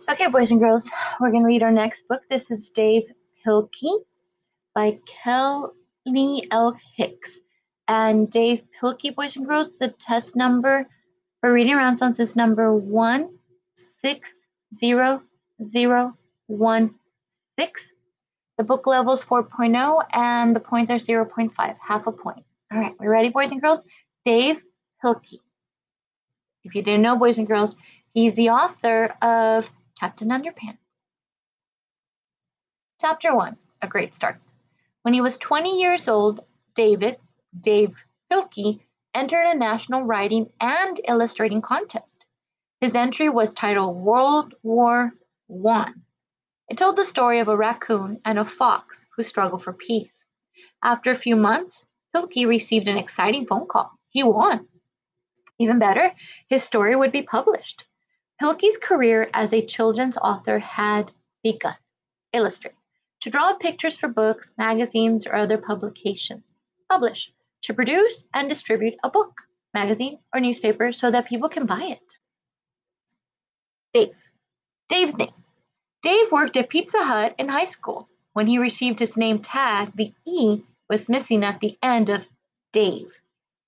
Okay, boys and girls, we're going to read our next book. This is Dav Pilkey by Kelly L. Hicks. And Dav Pilkey, boys and girls, the test number for reading around sounds is number 160016. The book level is 4.0 and the points are 0.5, half a point. All right, we ready, boys and girls? Dav Pilkey. If you didn't know, boys and girls, he's the author of Captain Underpants. Chapter 1, a great start. When he was 20 years old, Dav Pilkey entered a national writing and illustrating contest. His entry was titled World War I. It told the story of a raccoon and a fox who struggle for peace. After a few months, Pilkey received an exciting phone call. He won. Even better, his story would be published. Pilkey's career as a children's author had begun. Illustrate. To draw pictures for books, magazines, or other publications. Publish. To produce and distribute a book, magazine, or newspaper so that people can buy it. Dave. Dave's name. Dave worked at Pizza Hut in high school. When he received his name tag, the E was missing at the end of Dave.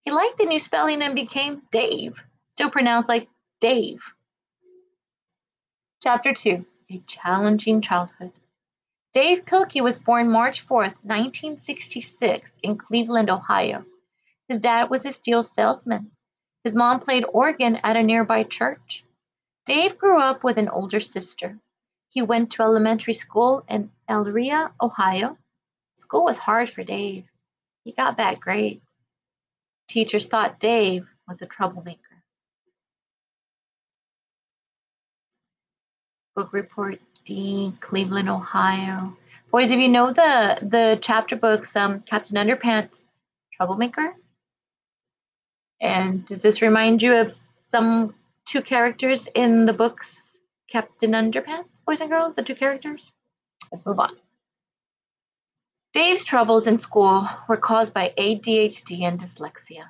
He liked the new spelling and became Dave, still pronounced like Dave. Chapter 2, A Challenging Childhood. Dav Pilkey was born March 4, 1966, in Cleveland, Ohio. His dad was a steel salesman. His mom played organ at a nearby church. Dave grew up with an older sister. He went to elementary school in Elyria, Ohio. School was hard for Dave. He got bad grades. Teachers thought Dave was a troublemaker. Book report D, Cleveland, Ohio. Boys, if you know the chapter books, Captain Underpants, Troublemaker. And does this remind you of some two characters in the books Captain Underpants, boys and girls, the two characters? Let's move on. Dave's troubles in school were caused by ADHD and dyslexia.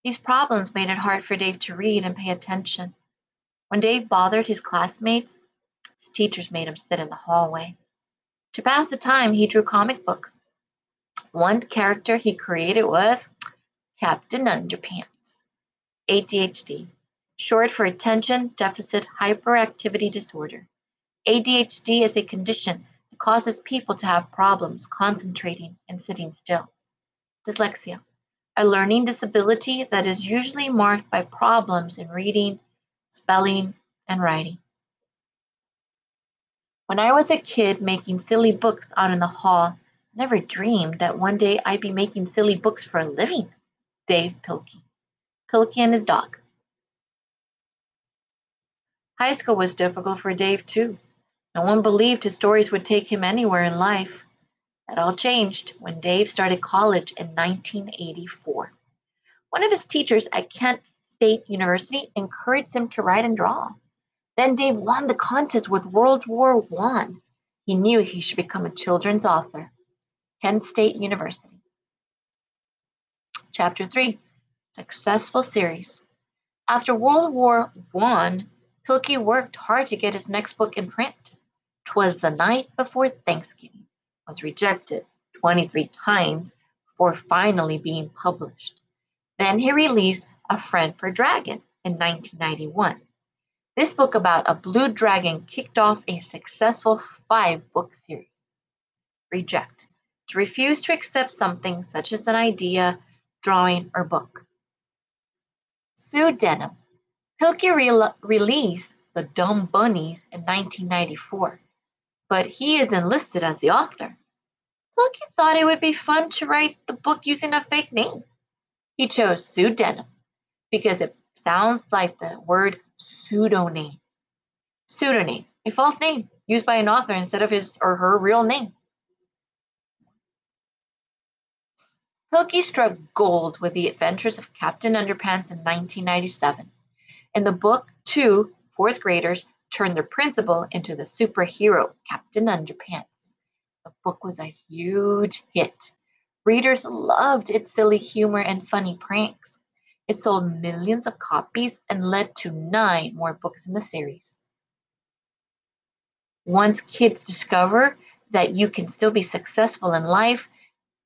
These problems made it hard for Dave to read and pay attention. When Dave bothered his classmates, his teachers made him sit in the hallway. To pass the time, he drew comic books. One character he created was Captain Underpants. ADHD, short for Attention Deficit Hyperactivity Disorder. ADHD is a condition that causes people to have problems concentrating and sitting still. Dyslexia, a learning disability that is usually marked by problems in reading, spelling, and writing. When I was a kid making silly books out in the hall, I never dreamed that one day I'd be making silly books for a living. Dav Pilkey. Pilkey and his dog. High school was difficult for Dave, too. No one believed his stories would take him anywhere in life. That all changed when Dave started college in 1984. One of his teachers at Kent State University encouraged him to write and draw. Then Dave won the contest with World War I. He knew he should become a children's author. Kent State University. Chapter 3, Successful Series. After World War I, Pilkey worked hard to get his next book in print. "'Twas the Night Before Thanksgiving" was rejected 23 times before finally being published. Then he released A Friend for Dragon in 1991. This book about a blue dragon kicked off a successful 5-book series. Reject. To refuse to accept something such as an idea, drawing, or book. Sue Denim. Pilkey released The Dumb Bunnies in 1994, but he is enlisted as the author. Pilkey thought it would be fun to write the book using a fake name. He chose Sue Denim because it sounds like the word pseudonym. Pseudonym, a false name used by an author instead of his or her real name. Pilkey struck gold with The Adventures of Captain Underpants in 1997. In the book, 2 fourth graders turned their principal into the superhero Captain Underpants. The book was a huge hit. Readers loved its silly humor and funny pranks. It sold millions of copies and led to 9 more books in the series. Once kids discover that you can still be successful in life,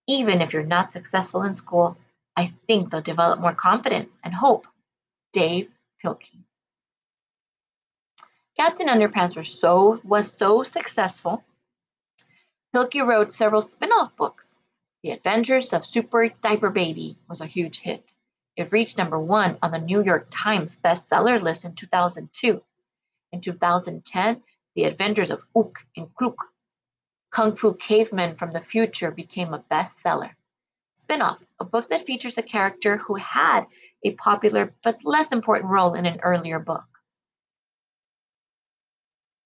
even if you're not successful in school, I think they'll develop more confidence and hope. Dave Pilkey. Captain Underpants was so successful, Pilkey wrote several spin-off books. The Adventures of Super Diaper Baby was a huge hit. It reached #1 on the New York Times bestseller list in 2002. In 2010, The Adventures of Ook and Krook, Kung Fu Cavemen from the Future, became a bestseller. Spin-off, a book that features a character who had a popular but less important role in an earlier book.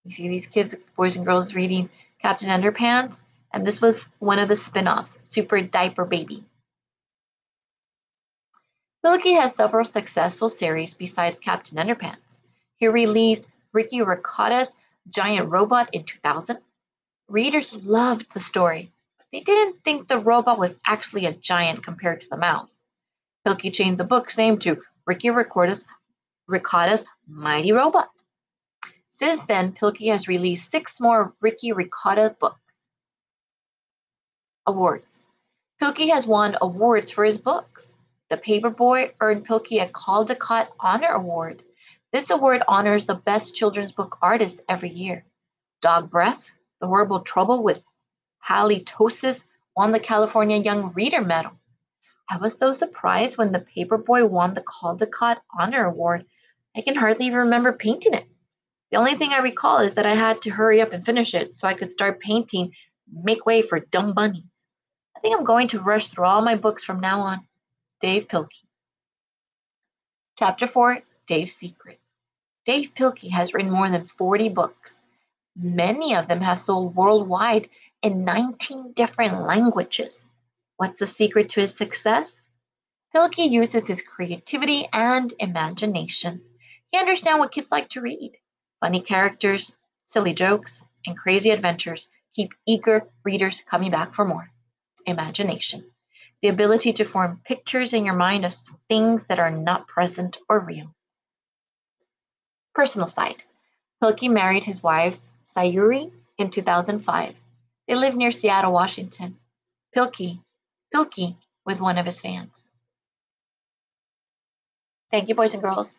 You see these kids, boys and girls, reading Captain Underpants, and this was one of the spin-offs, Super Diaper Baby. Pilkey has several successful series besides Captain Underpants. He released Ricky Ricotta's Giant Robot in 2000. Readers loved the story, but they didn't think the robot was actually a giant compared to the mouse. Pilkey changed the book's name to Ricky Ricotta's Mighty Robot. Since then, Pilkey has released 6 more Ricky Ricotta books. Awards. Pilkey has won awards for his books. The Paperboy earned Pilkey a Caldecott Honor Award. This award honors the best children's book artists every year. Dog Breath, The Horrible Trouble with Halitosis, won the California Young Reader Medal. I was so surprised when the Paperboy won the Caldecott Honor Award. I can hardly even remember painting it. The only thing I recall is that I had to hurry up and finish it so I could start painting Make Way for Dumb Bunnies. I think I'm going to rush through all my books from now on. Dave Pilkey. Chapter 4, Dave's Secret. Dave Pilkey has written more than 40 books. Many of them have sold worldwide in 19 different languages. What's the secret to his success? Pilkey uses his creativity and imagination. He understands what kids like to read. Funny characters, silly jokes, and crazy adventures keep eager readers coming back for more. Imagination. The ability to form pictures in your mind of things that are not present or real. Personal side. Pilkey married his wife, Sayuri, in 2005. They live near Seattle, Washington. Pilkey with one of his fans. Thank you, boys and girls.